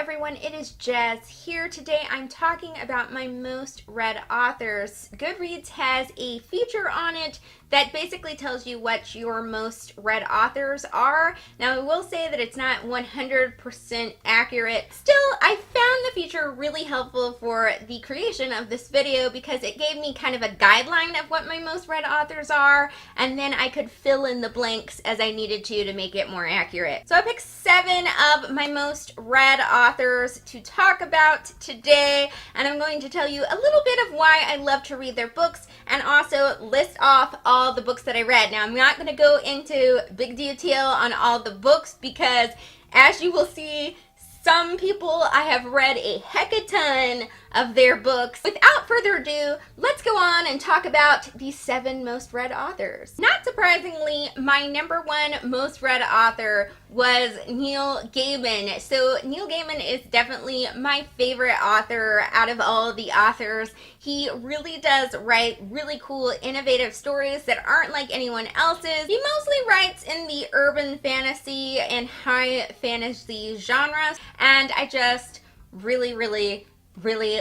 everyone, it is Jazz here. Today I'm talking about my most read authors. Goodreads has a feature on it that basically tells you what your most read authors are. Now I will say that it's not 100% accurate. Still, I found the feature really helpful for the creation of this video because it gave me kind of a guideline of what my most read authors are, and then I could fill in the blanks as I needed to make it more accurate. So I picked 7 of my most read authors to talk about today, and I'm going to tell you a little bit of why I love to read their books and also list off all the books that I read. Now I'm not going to go into big detail on all the books because, as you will see, some people I have read a heckaton of their books. Without further ado, let's go on and talk about the 7 most read authors. Not surprisingly, my number 1 most read author was Neil Gaiman. So Neil Gaiman is definitely my favorite author out of all the authors. He really does write really cool, innovative stories that aren't like anyone else's. He mostly writes in the urban fantasy and high fantasy genres, and I just really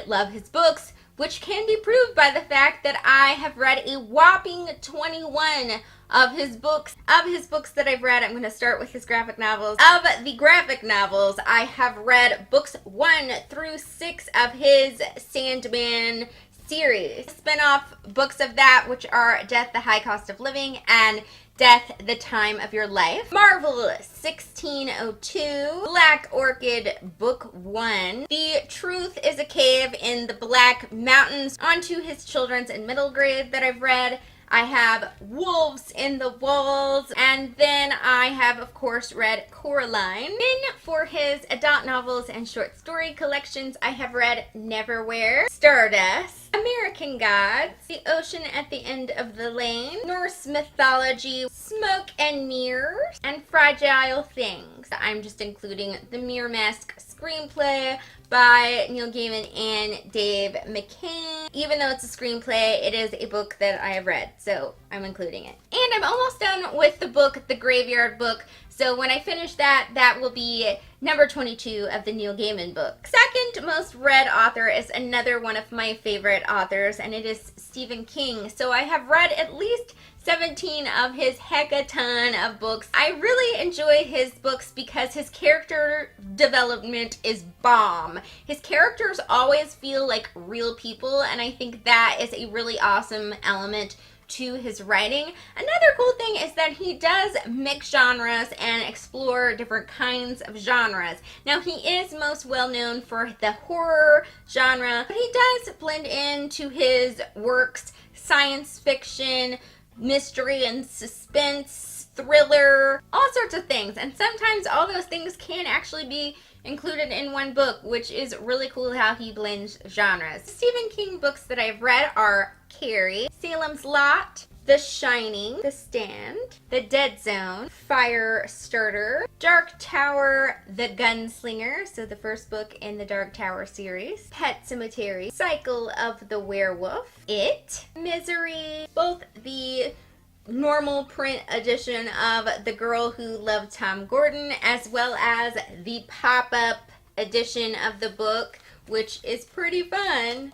love his books, which can be proved by the fact that I have read a whopping 21 of his books. Of his books that I've read, I'm going to start with his graphic novels. Of the graphic novels, I have read books 1 through 6 of his Sandman series. Spin-off books of that, which are Death, the High Cost of Living, and Death, the Time of Your Life. Marvel 1602, Black Orchid Book 1, The Truth is a Cave in the Black Mountains, onto his children's and middle grade that I've read. I have Wolves in the Walls, and then I have, of course, read Coraline. Then for his adult novels and short story collections, I have read Neverwhere, Stardust, American Gods, The Ocean at the End of the Lane, Norse Mythology, Smoke and Mirrors, and Fragile Things. I'm just including the Mirror Mask screenplay by Neil Gaiman and Dave McCain. Even though it's a screenplay, it is a book that I have read, so I'm including it. And I'm almost done with the book, The Graveyard Book, so when I finish that, that will be number 22 of the Neil Gaiman book. Second most read author is another one of my favorite authors, and it is Stephen King. So I have read at least 17 of his heckaton of books. I really enjoy his books because his character development is bomb. His characters always feel like real people, and I think that is a really awesome element to his writing. Another cool thing is that he does mix genres and explore different kinds of genres. Now he is most well known for the horror genre, but he does blend into his works science fiction, mystery and suspense, thriller, all sorts of things. And sometimes all those things can actually be included in one book, which is really cool how he blends genres. Stephen King books that I've read are Carrie, Salem's Lot, The Shining, The Stand, The Dead Zone, Fire Starter, Dark Tower, The Gunslinger, so the first book in the Dark Tower series, Pet Cemetery, Cycle of the Werewolf, It, Misery, both the normal print edition of The Girl Who Loved Tom Gordon, as well as the pop-up edition of the book, which is pretty fun.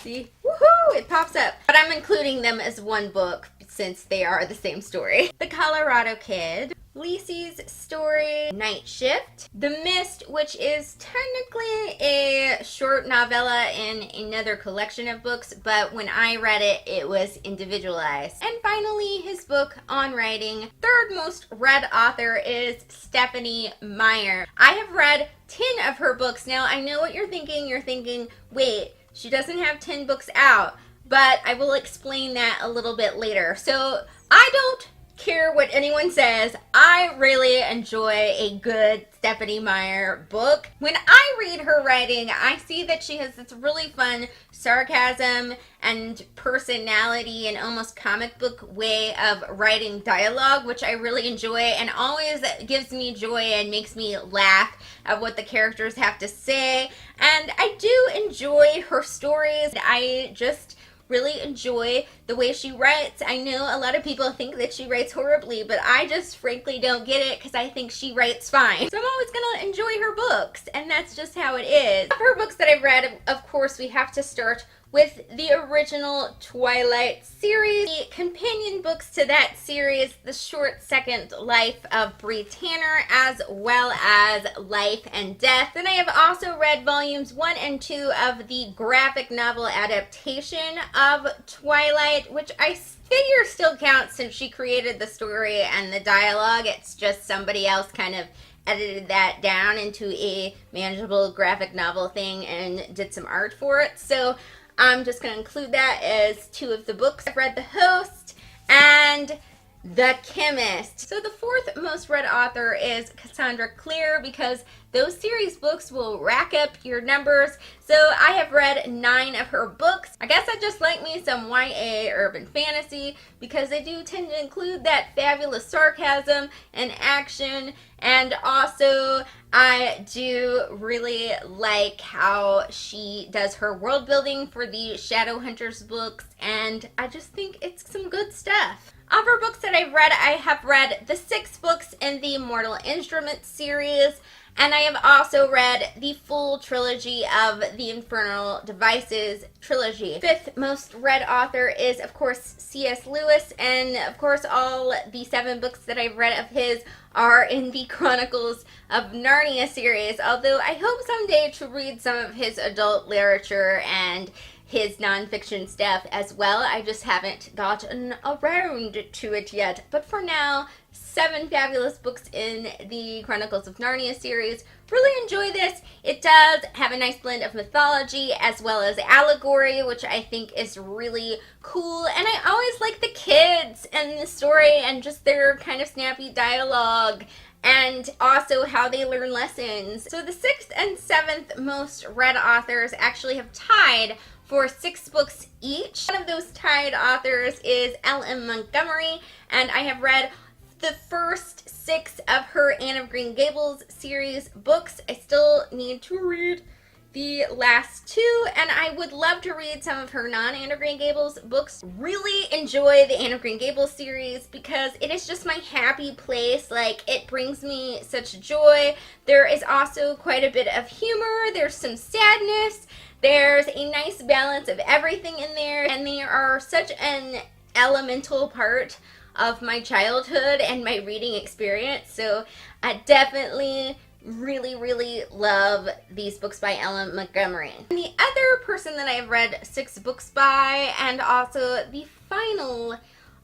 See? Woohoo! It pops up. But I'm including them as one book since they are the same story. The Colorado Kid, Lisi's Story, Night Shift, The Mist, which is technically a short novella in another collection of books, but when I read it, it was individualized. And finally, his book on writing. Third most read author is Stephenie Meyer. I have read 10 of her books. Now, I know what you're thinking. You're thinking, wait, she doesn't have 10 books out, but I will explain that a little bit later. So I don't care what anyone says. I really enjoy a good Stephenie Meyer book. When I read her writing, I see that she has this really fun sarcasm and personality and almost comic book way of writing dialogue, which I really enjoy and always gives me joy and makes me laugh at what the characters have to say. And I do enjoy her stories. I just really enjoy the way she writes. I know a lot of people think that she writes horribly, but I just frankly don't get it because I think she writes fine. So I'm always gonna enjoy her books, and that's just how it is. Of her books that I've read, of course, we have to start with the original Twilight series, the companion books to that series, The Short Second Life of Bree Tanner, as well as Life and Death. Then I have also read volumes 1 and 2 of the graphic novel adaptation of Twilight, which I figure still counts since she created the story and the dialogue. It's just somebody else kind of edited that down into a manageable graphic novel thing and did some art for it. So I'm just going to include that as 2 of the books. I've read The Host and The Chemist. So the 4th most read author is Cassandra Clare, because those series books will rack up your numbers. So I have read 9 of her books. I guess I just like me some YA urban fantasy because they do tend to include that fabulous sarcasm and action, and also I do really like how she does her world building for the Shadowhunters books, and I just think it's some good stuff. Of her books that I've read, I have read the 6 books in the Mortal Instruments series, and I have also read the full trilogy of the Infernal Devices trilogy. 5th most read author is, of course, C.S. Lewis, and of course all the 7 books that I've read of his are in the Chronicles of Narnia series, although I hope someday to read some of his adult literature and his nonfiction stuff as well. I just haven't gotten around to it yet. But for now, 7 fabulous books in the Chronicles of Narnia series. Really enjoy this. It does have a nice blend of mythology as well as allegory, which I think is really cool. And I always like the kids and the story and just their kind of snappy dialogue, and also how they learn lessons. So the 6th and 7th most read authors actually have tied for 6 books each. One of those tied authors is L.M. Montgomery, and I have read the first 6 of her Anne of Green Gables series books. I still need to read the last 2, and I would love to read some of her non-Anne of Green Gables books. Really enjoy the Anne of Green Gables series because it is just my happy place. Like, it brings me such joy. There is also quite a bit of humor. There's some sadness. There's a nice balance of everything in there, and they are such an elemental part of my childhood and my reading experience. So I definitely really love these books by L.M. Montgomery. And the other person that I have read 6 books by, and also the final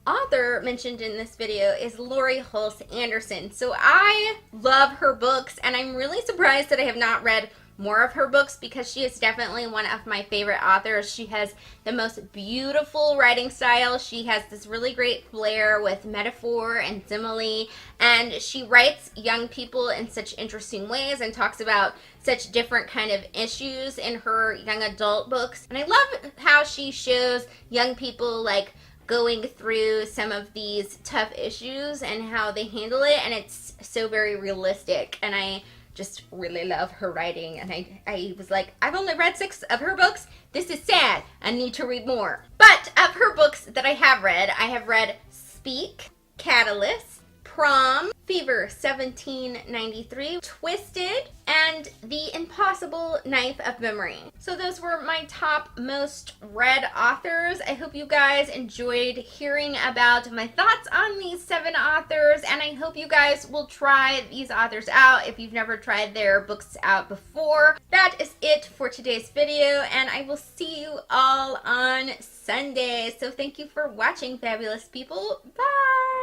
author mentioned in this video, is Laurie Halse Anderson. So I love her books, and I'm really surprised that I have not read more of her books because she is definitely one of my favorite authors. She has the most beautiful writing style. She has this really great flair with metaphor and simile, and she writes young people in such interesting ways and talks about such different kind of issues in her young adult books. And I love how she shows young people like going through some of these tough issues and how they handle it, and it's so very realistic, and I just really love her writing. And I was like, I've only read 6 of her books. This is sad. I need to read more. But of her books that I have read Speak, Catalyst, Prom, Fever 1793, Twisted, and The Impossible Knife of Memory. So those were my top most read authors. I hope you guys enjoyed hearing about my thoughts on these 7 authors, and I hope you guys will try these authors out if you've never tried their books out before. That is it for today's video, and I will see you all on Sunday. So thank you for watching, fabulous people. Bye!